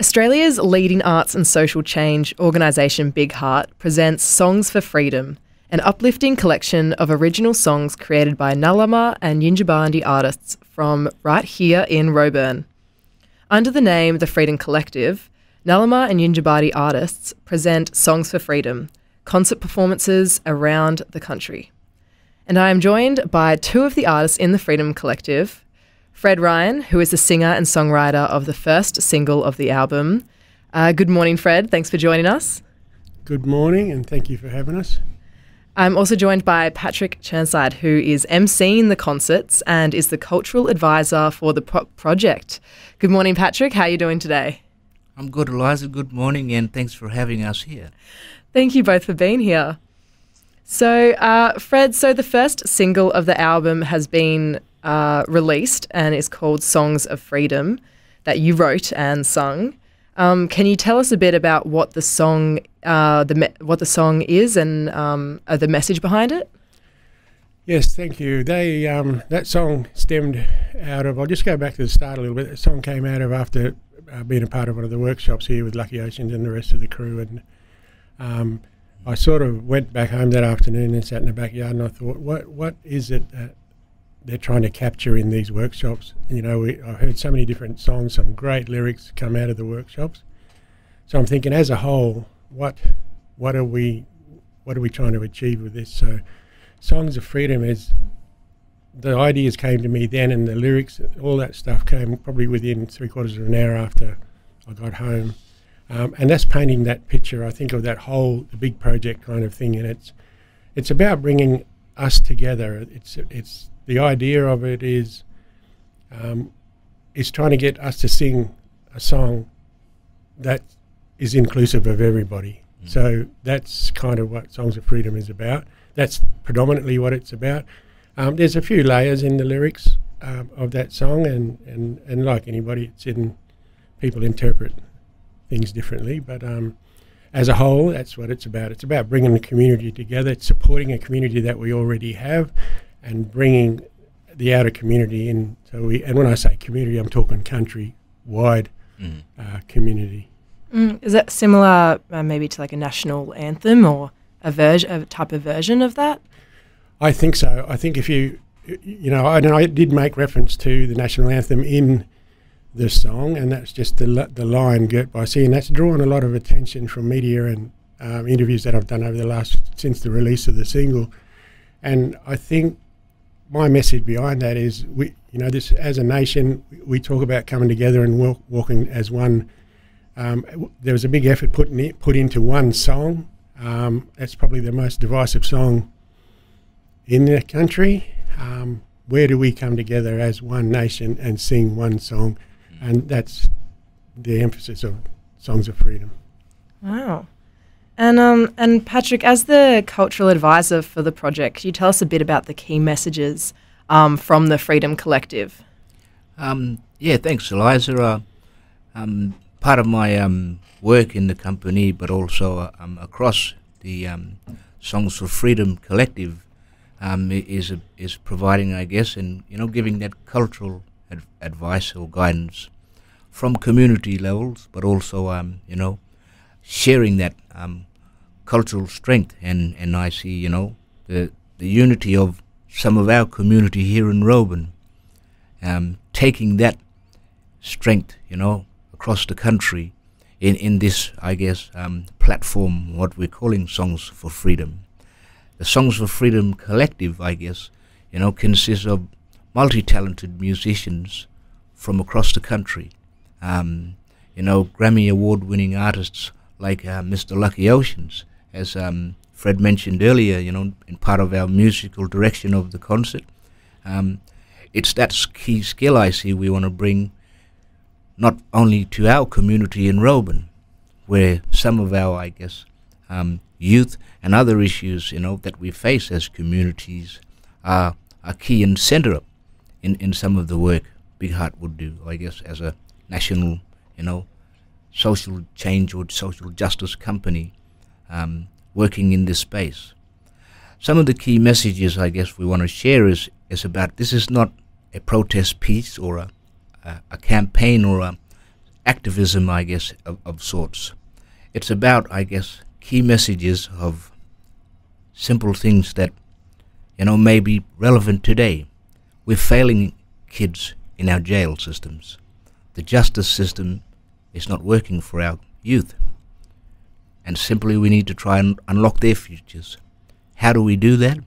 Australia's leading arts and social change organisation Big hART presents Songs for Freedom, an uplifting collection of original songs created by Ngarda and Yinjibarndi artists from right here in Roebourne. Under the name The Freedom Collective, Ngarda and Yinjibarndi artists present Songs for Freedom, concert performances around the country. And I am joined by two of the artists in the Freedom Collective, Fred Ryan, who is the singer and songwriter of the first single of the album. Good morning, Fred. Thanks for joining us. Good morning, and thank you for having us. I'm also joined by Patrick Churnside, who is emceeing the concerts and is the cultural advisor for the project. Good morning, Patrick. How are you doing today? I'm good, Eliza. Good morning, and thanks for having us here. Thank you both for being here. So, Fred, the first single of the album has been released and is called Songs of Freedom, that you wrote and sung. Can you tell us a bit about what the song is and the message behind it? Yes, thank you. That song stemmed out of, I'll just go back to the start a little bit. The song came out of after being a part of one of the workshops here with Lucky Oceans and the rest of the crew, and I sort of went back home that afternoon and sat in the backyard and I thought, what is it that they're trying to capture in these workshops? You know, I heard so many different songs, some great lyrics come out of the workshops. So I'm thinking, as a whole, what are we trying to achieve with this? So Songs of Freedom the ideas came to me then, and the lyrics, all that stuff came probably within 3/4 of an hour after I got home. And that's painting that picture, I think, of that whole, the big project kind of thing. And it's about bringing us together. It's the idea of it is trying to get us to sing a song that is inclusive of everybody. So that's kind of what Songs of Freedom is about. That's predominantly what it's about. There's a few layers in the lyrics of that song, and like anybody, people interpret things differently, but as a whole, that's what it's about. It's about bringing the community together. It's supporting a community that we already have, and bringing the outer community in. And when I say community, I'm talking country-wide community. Is that similar, maybe to like a national anthem or a type of version of that? I think so. I think if I did make reference to the national anthem in the song, and that's just the line "Girt by Sea," and that's drawn a lot of attention from media and interviews that I've done since the release of the single. And I think my message behind that is, this as a nation, we talk about coming together and walking as one. There was a big effort put into one song. That's probably the most divisive song in the country. Where do we come together as one nation and sing one song? And that's the emphasis of Songs of Freedom. Wow. And Patrick, as the cultural advisor for the project, could you tell us a bit about the key messages from the Freedom Collective? Yeah, thanks, Eliza. Part of my work in the company, but also across the Songs for Freedom Collective, is providing, I guess, and giving that cultural advice or guidance from community levels, but also sharing that cultural strength, and I see the unity of some of our community here in Roebourne, taking that strength across the country in this, I guess, platform, what we're calling Songs for Freedom. The Songs for Freedom Collective, I guess, consists of multi-talented musicians from across the country. Grammy award-winning artists like Mr. Lucky Oceans, as Fred mentioned earlier, in part of our musical direction of the concert. It's that key skill I see we want to bring not only to our community in Roebourne, where some of our, I guess, youth and other issues, that we face as communities are key and center in some of the work Big hART would do, I guess, as a national, social change or social justice company working in this space. Some of the key messages, I guess, we want to share is about, this is not a protest piece or a campaign or activism, I guess, of sorts. It's about, I guess, key messages of simple things that, may be relevant today. We're failing kids in our jail systems. The justice system is not working for our youth. And simply we need to try and unlock their futures. How do we do that?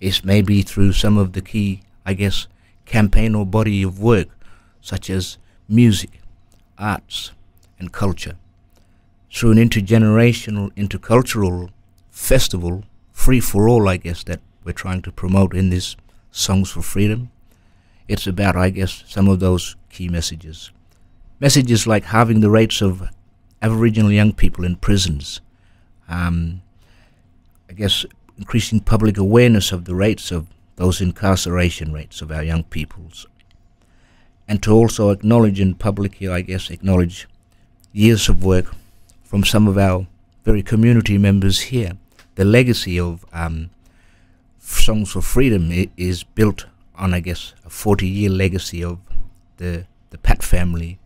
It's maybe through some of the key, I guess, campaign or body of work, such as music, arts, and culture. Through an intergenerational, intercultural festival, free for all, I guess, that we're trying to promote in this Songs for Freedom. It's about, I guess, some of those key messages. Messages like halving the rates of Aboriginal young people in prisons. I guess increasing public awareness of the rates of those incarceration rates of our young peoples. And to also acknowledge and publicly, I guess, acknowledge years of work from some of our very community members here. The legacy of Songs for Freedom is built on, I guess, a 40-year legacy of the Pat family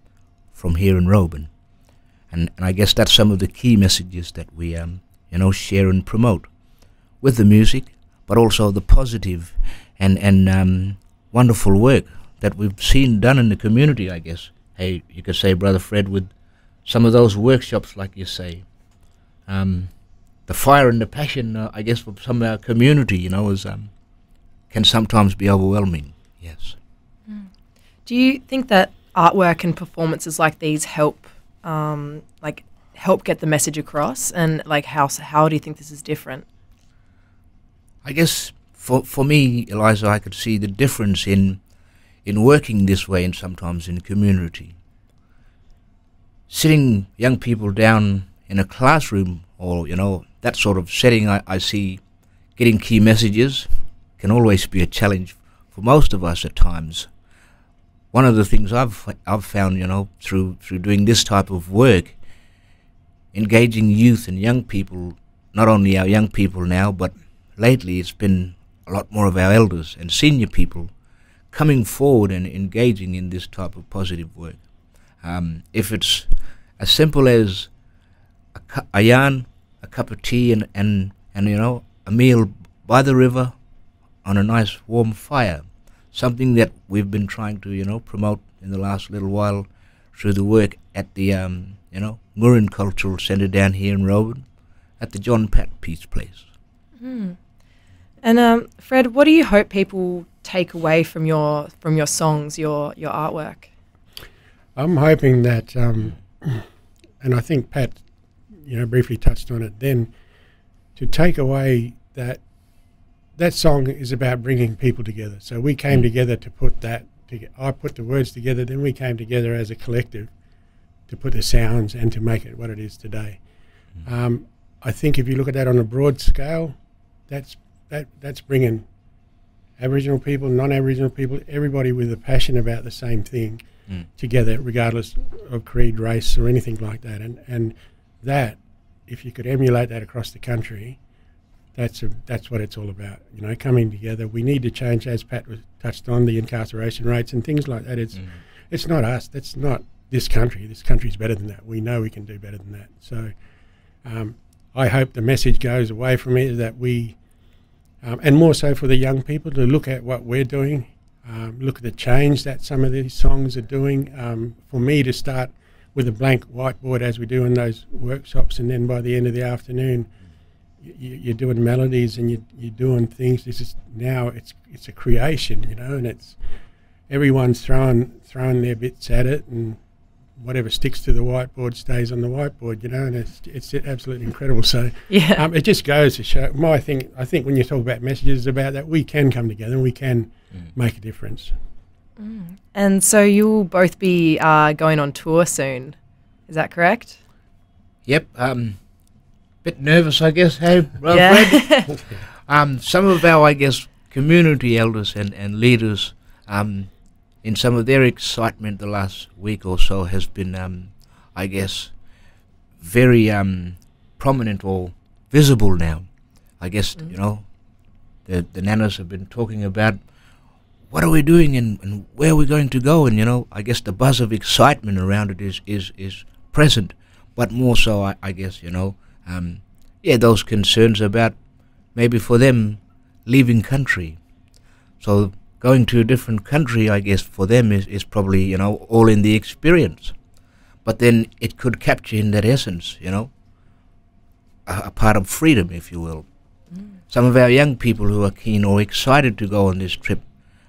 from here in Roebourne. And I guess that's some of the key messages that we, share and promote with the music, but also the positive and wonderful work that we've seen done in the community, I guess. Hey, you could say, Brother Fred, with some of those workshops, like you say, the fire and the passion, I guess, for some of our community, is can sometimes be overwhelming. Yes. Do you think that artwork and performances like these help get the message across? And how do you think this is different? I guess for me, Eliza, I could see the difference in working this way and sometimes in community. Sitting young people down in a classroom or, that sort of setting, I see getting key messages can always be a challenge for most of us at times. One of the things I've found, through doing this type of work, engaging youth and young people, not only our young people now, but lately it's been a lot more of our elders and senior people coming forward and engaging in this type of positive work. If it's as simple as a yarn, a cup of tea, and a meal by the river on a nice warm fire, something that we've been trying to promote in the last little while through the work at the Ngurin Cultural Centre down here in Roebourne, at the John Pat Peace Place. Mm. And Fred, what do you hope people take away from your songs, your artwork? I'm hoping that, and I think Pat, briefly touched on it then, to take away that song is about bringing people together. So we came together to put that together. I put the words together, then we came together as a collective to put the sounds and to make it what it is today. I think if you look at that on a broad scale, that's bringing Aboriginal people, non-Aboriginal people, everybody with a passion about the same thing together, regardless of creed, race, or anything like that. And that, if you could emulate that across the country, that's what it's all about. Coming together. We need to change, as Pat was touched on, the incarceration rates and things like that. It's not us. That's not this country. This country's better than that. We know we can do better than that. So I hope the message goes away from it that we, and more so for the young people, to look at what we're doing, look at the change that some of these songs are doing. For me to start with a blank whiteboard as we do in those workshops, and then by the end of the afternoon, you're doing melodies and you're doing things. This is now it's a creation, and it's everyone's throwing their bits at it, and whatever sticks to the whiteboard stays on the whiteboard, and it's absolutely incredible. So it just goes to show. I think when you talk about messages about that, we can come together and we can make a difference. And so you'll both be going on tour soon, is that correct? Yep. Bit nervous, I guess. Hey, Fred? Some of our, I guess, community elders and leaders, in some of their excitement the last week or so has been, I guess, very prominent or visible now. I guess, the nanas have been talking about what are we doing and where are we going to go? And, you know, I guess the buzz of excitement around it is present, but more so, I guess, you know, yeah, those concerns about maybe for them leaving country. So going to a different country, I guess, for them is probably, you know, all in the experience. But then it could capture in that essence, you know, a part of freedom, if you will. Some of our young people who are keen or excited to go on this trip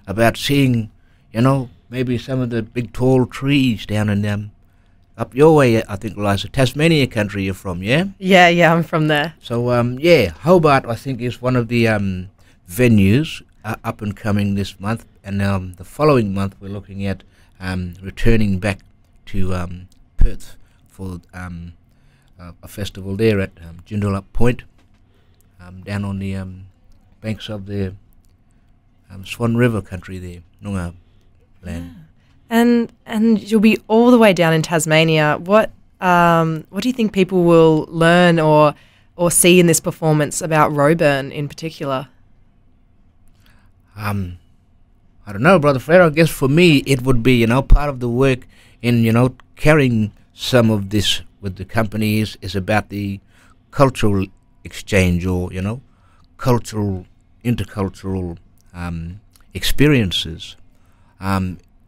about seeing, you know, maybe some of the big tall trees down in up your way, I think, Eliza, Tasmania country you're from, yeah? Yeah, I'm from there. So, yeah, Hobart, I think, is one of the venues up and coming this month. And the following month, we're looking at returning back to Perth for a festival there at Joondalup Point, down on the banks of the Swan River country there, Noongar land. Yeah. And you'll be all the way down in Tasmania. What do you think people will learn or see in this performance about Roebourne in particular? I don't know, Brother Flair. I guess for me it would be, you know, part of the work in, you know, carrying some of this with the company is about the cultural exchange, or, you know, intercultural experiences.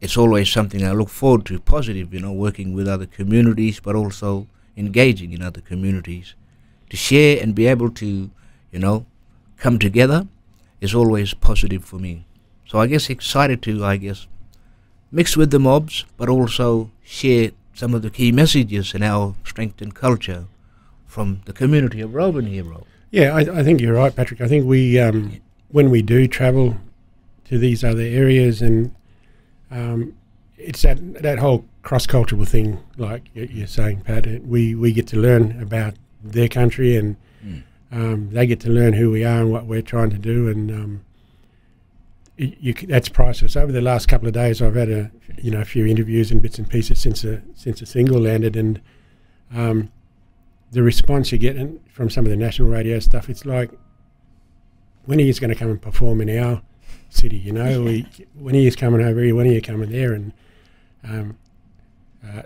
It's always something I look forward to, positive, you know, working with other communities, but also engaging in other communities. To share and be able to, you know, come together is always positive for me. So I guess excited to, I guess, mix with the mobs, but also share some of the key messages in our strength and culture from the community of Roebourne here, Rob. Yeah, I think you're right, Patrick. I think we, when we do travel to these other areas, and it's that whole cross-cultural thing, like you're saying, Pat, we get to learn about their country, and they get to learn who we are and what we're trying to do, and that's priceless. Over the last couple of days, I've had a few interviews and bits and pieces since the single landed, and the response you get from some of the national radio stuff, it's like, when are you going to come and perform in our city? You know, when are you coming over here? When are you coming there? And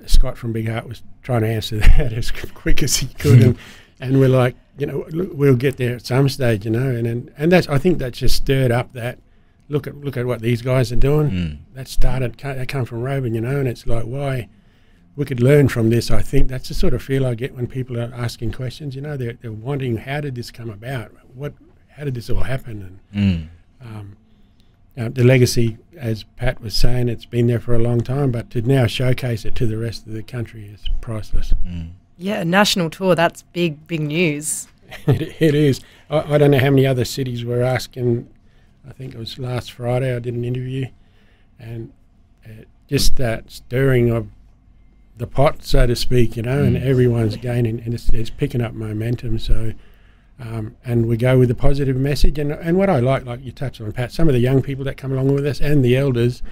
Scott from Big Heart was trying to answer that as quick as he could, and we're like, you know, we'll get there at some stage, you know, and that's, I think that's just stirred up that. Look at what these guys are doing. That come from Roebourne, you know, and it's like, why we could learn from this. I think that's the sort of feel I get when people are asking questions. You know, they're wanting, how did this come about? How did this all happen? And the legacy, as Pat was saying, it's been there for a long time, but to now showcase it to the rest of the country is priceless. Yeah, a national tour, that's big news. It is. I don't know how many other cities were asking. I think it was last Friday I did an interview, and just that stirring of the pot, so to speak, you know, and everyone's gaining, and it's picking up momentum. So, and we go with a positive message. And what I like you touched on, Pat, some of the young people that come along with us and the elders,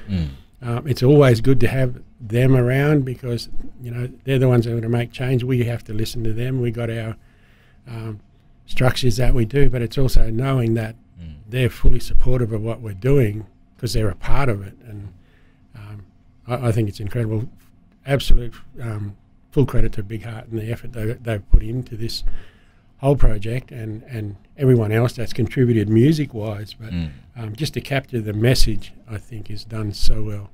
it's always good to have them around, because, you know, they're the ones that are going to make change. We have to listen to them. We got our structures that we do, but it's also knowing that they're fully supportive of what we're doing because they're a part of it. And I think it's incredible. Absolute full credit to Big Heart and the effort they've put into this whole project, and everyone else that's contributed music-wise. But just to capture the message, I think, is done so well.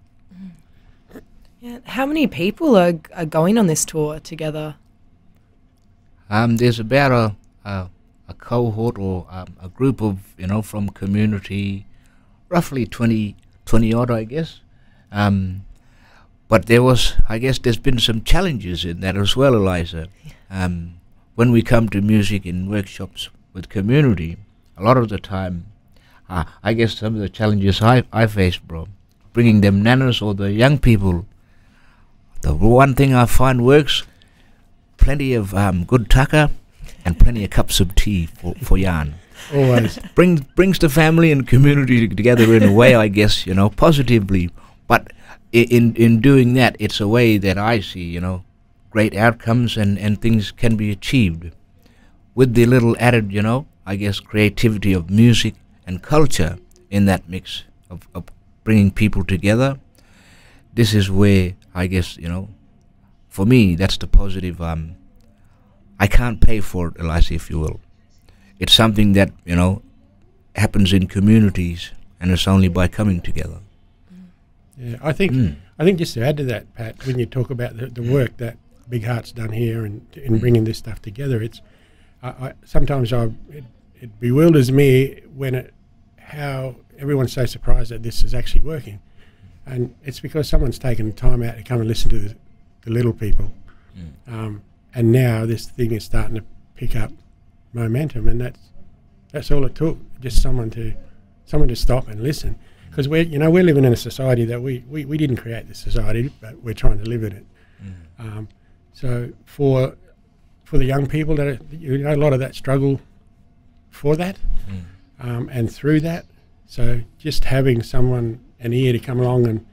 Yeah. How many people are going on this tour together? There's about a cohort, or a group of, you know, from community, roughly 20 odd, I guess. But there's been some challenges in that as well, Eliza. When we come to music in workshops with community, a lot of the time, I guess some of the challenges I faced, bro, bringing them nanas or the young people, the one thing I find works, plenty of good tucker and plenty of cups of tea for yarn. Always. Brings the family and community together in a way, I guess, you know, positively. But in doing that, it's a way that I see, you know, great outcomes and things can be achieved. With the little added, you know, I guess, creativity of music and culture in that mix of bringing people together. This is where I guess, you know, for me, that's the positive. I can't pay for it, Eliza, if you will. It's something that, you know, happens in communities, and it's only by coming together. Yeah, I think just to add to that, Pat, when you talk about the work that Big hART's done here and in bringing this stuff together, it's sometimes it bewilders me when how everyone's so surprised that this is actually working, and it's because someone's taken time out to come and listen to the little people, and now this thing is starting to pick up momentum, and that's all it took, just someone to stop and listen. Because we're living in a society that we didn't create this society, but we're trying to live in it. So for the young people that a lot of that struggle for that, and through that, so just having someone, an ear to come along and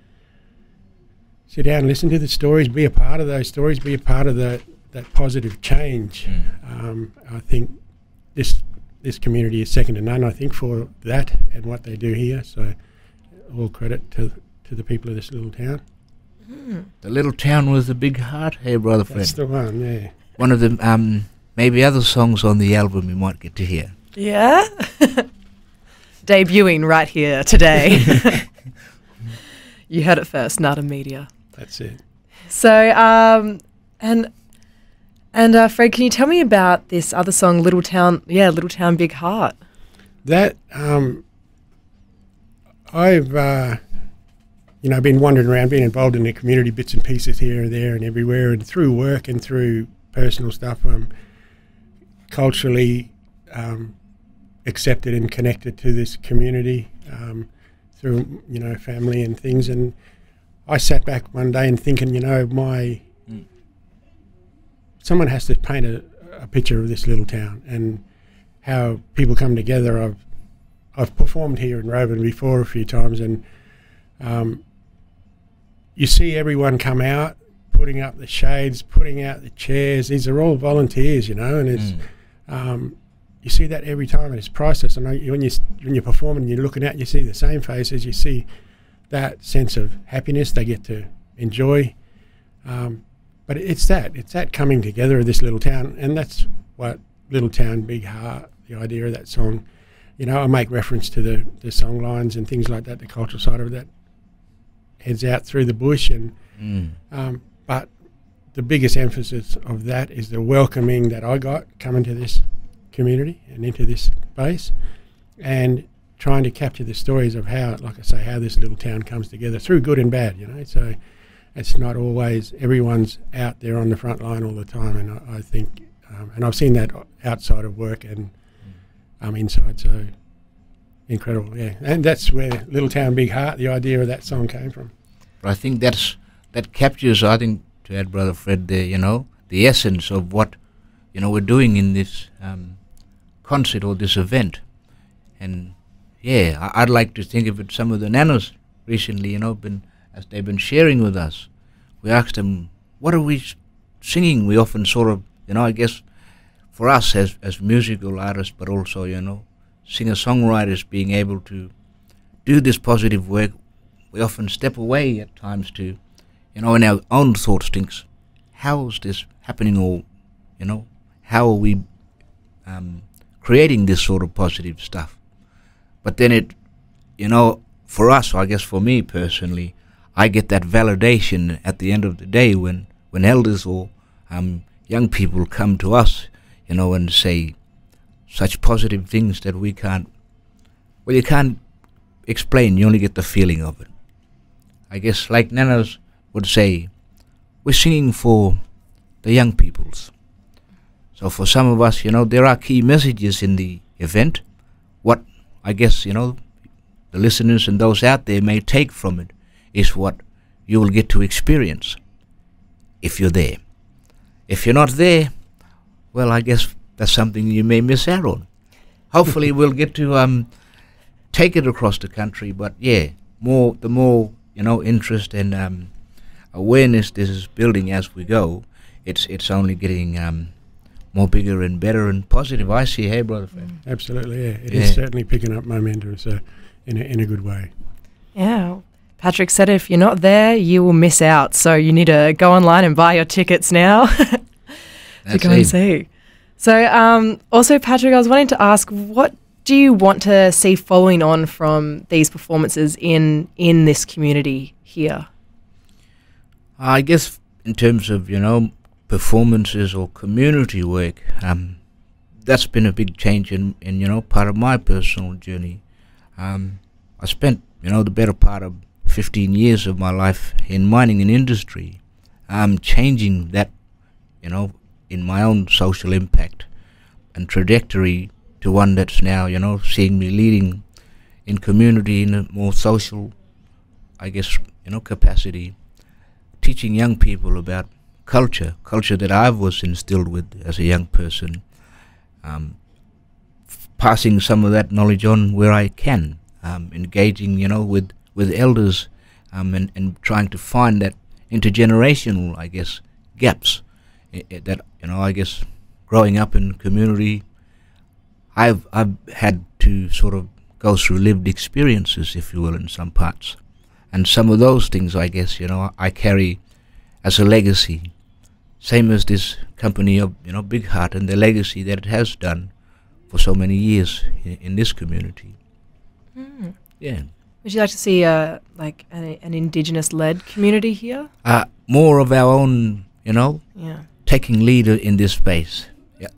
sit down and listen to the stories, be a part of those stories, be a part of that positive change. I think this community is second to none, I think, for that and what they do here. So all credit to the people of this little town. The little town with the big heart, hey, brother Fred. That's the one, yeah. One of the maybe other songs on the album you might get to hear. Yeah? Debuting right here today. You heard it first, Ngaarda Media. That's it. So, and Fred, can you tell me about this other song, Little Town, Big Heart? That, I've, been wandering around, being involved in the community bits and pieces here and there and everywhere, and through work and through personal stuff, culturally accepted and connected to this community through, family and things. And I sat back one day and thinking, someone has to paint a picture of this little town and how people come together. I've performed here in Roebourne before a few times, and you see everyone come out, putting up the shades, putting out the chairs. These are all volunteers, and it's you see that every time, and it's priceless. And when you're performing, and you're looking out, you see the same faces, you see that sense of happiness they get to enjoy. But it's that coming together of this little town, and that's what Little Town, Big Heart, the idea of that song. I make reference to the song lines and things like that, the cultural side of that heads out through the bush, and but the biggest emphasis of that is the welcoming that I got coming to this community and into this space, and trying to capture the stories of how, like I say, how this little town comes together through good and bad, So it's not always everyone's out there on the front line all the time, and I think, and I've seen that outside of work and inside, so incredible, yeah. And that's where Little Town, Big Heart, the idea of that song came from. But I think that captures, I think, to add, Brother Fred, the essence of what, we're doing in this concert or this event. And yeah, I'd like to think of it, some of the nanas recently, as they've been sharing with us, we asked them, what are we singing? We often sort of, I guess, for us as musical artists, but also, singer-songwriters, being able to do this positive work, we often step away at times to, in our own thoughts, thinks, how is this happening, or, how are we creating this sort of positive stuff? But then it, for us, or I guess for me personally, I get that validation at the end of the day when elders or young people come to us, and say such positive things that you can't explain, you only get the feeling of it. I guess, like nanas would say, we're singing for the young peoples. So for some of us, there are key messages in the event. What I guess, the listeners and those out there may take from it is what you will get to experience if you're there. If you're not there, well, I guess that's something you may miss out on. Hopefully we'll get to take it across the country, but yeah, the more interest and awareness this is building as we go, it's only getting more bigger and better and positive, I see. Hey, Brother Fred? Absolutely, yeah. It is certainly picking up momentum, so in a good way. Yeah. Patrick said if you're not there, you will miss out. So you need to go online and buy your tickets now to go and see. So also, Patrick, I was wanting to ask, what do you want to see following on from these performances in this community here? I guess in terms of, performances or community work, that's been a big change in part of my personal journey. I spent, the better part of 15 years of my life in mining and industry, changing that, in my own social impact and trajectory to one that's now, seeing me leading in community in a more social, I guess, capacity, teaching young people about culture that I was instilled with as a young person, passing some of that knowledge on where I can, engaging, with elders, and trying to find that intergenerational, I guess, gaps that, I guess, growing up in community, I've had to sort of go through lived experiences, if you will, in some parts. And some of those things, I guess, I carry as a legacy, same as this company of, Big hART and the legacy that it has done for so many years in this community. Mm. Yeah. Would you like to see like an Indigenous-led community here? More of our own, taking lead in this space.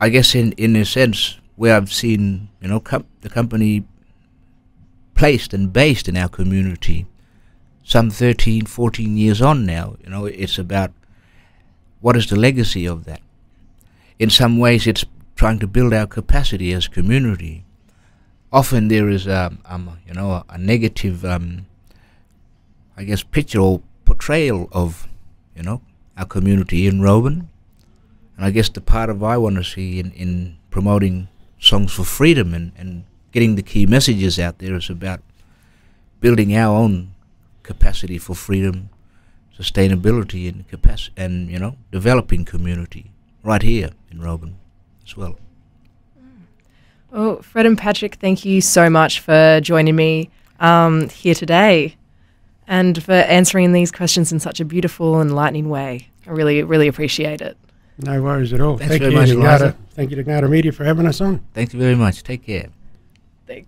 I guess in a sense where I've seen, the company placed and based in our community some 13, 14 years on now. It's about what is the legacy of that. In some ways it's trying to build our capacity as community. Often there is a negative, I guess, picture or portrayal of, our community in Roebourne. And I guess the part of I want to see in promoting songs for freedom and getting the key messages out there is about building our own capacity for freedom, sustainability, and capacity, and developing community right here in Roebourne as well. Oh, Fred and Patrick, thank you so much for joining me here today and for answering these questions in such a beautiful and enlightening way. I really, really appreciate it. No worries at all. Thanks very much, Eliza. Thank you to Ngaarda Media for having us on. Thank you very much. Take care. Thanks.